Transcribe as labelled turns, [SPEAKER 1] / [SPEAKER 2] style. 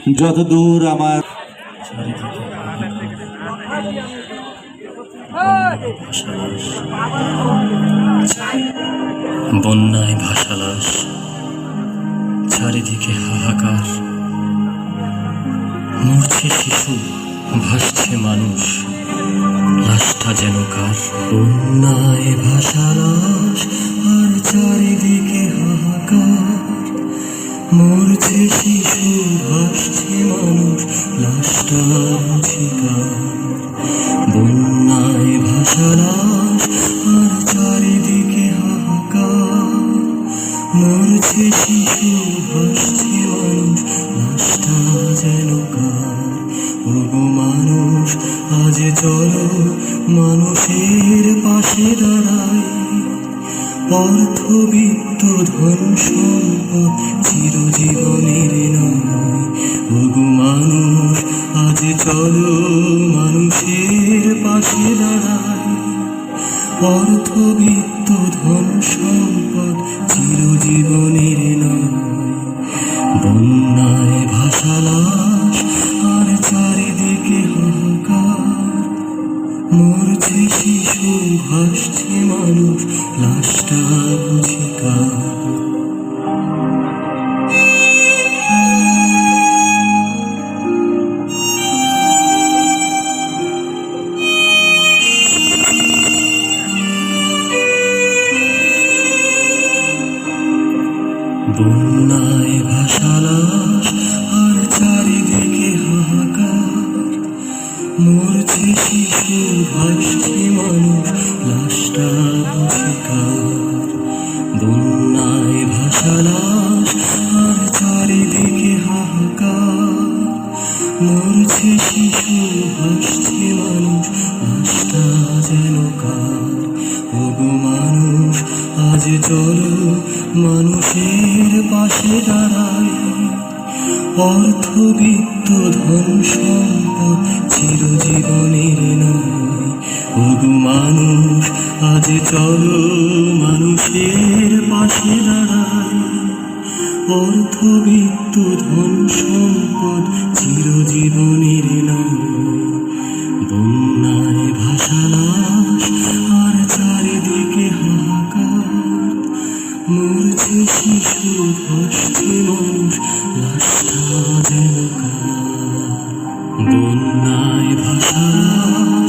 [SPEAKER 1] যতদূর আমার
[SPEAKER 2] বন্যায় ভাসালাস, চারিদিকে হাহাকার, মরছে শিশু, ভাসছে মানুষ, লাশটা যেন কার। বন্যায় ভাসালাস আর চারিদিকে হাহাকার, মরছে শিশু, ভাসছে মানুষ, লাশটা বুঝি কার। বন্যায় ভাসালাস আর চারিদিকে হাহাকার, মরছে শিশু, ভাসছে মানুষ, লাশটা যেন কার। ওগো মানুষ আজ চলো মানুষের পাশে দাঁড়াই, অর্থবিত্ত ধন সম্পদ চিরজীবনের নয়। ওগো মানুষ আজ চলো মানুষের পাশে দাঁড়াই, অর্থবিত্ত ধন সম্পদ চিরজীবনের নয়। বন্যায় ভাসালাস আর চারিদিকে হাহাকার, মরছে শিশু, ভাসছে মানুষ, লাশটা বুঝি কার। বন্যায় ভাসালাস আর চারিদিকে হাহাকার, মরছে শিশু, ভাসছে মানুষ, লাশটা বুঝি কার। বন্যায় ভাসালাস আর চারিদিকে হাহাকার, মরছে শিশু, ভাসছে মানুষ, লাশটা যেন কার। ওগো মানুষ আজ চলো মানুষের পাশে দাঁড়াই, অর্থবিত্ত ধন সম্পদ চিরজীবনের নয়। ওগো মানুষ আজ চলো মানুষের পাশে দাঁড়াই, অর্থবিত্ত ধন সম্পদ চিরজীবনের নয়। বন্যায় ভাসালাস আর চারিদিকে হাহাকার, মরছে শিশু, ভাসছে মানুষ, লাশটা যেন কার। বন্যায় ভাসালাস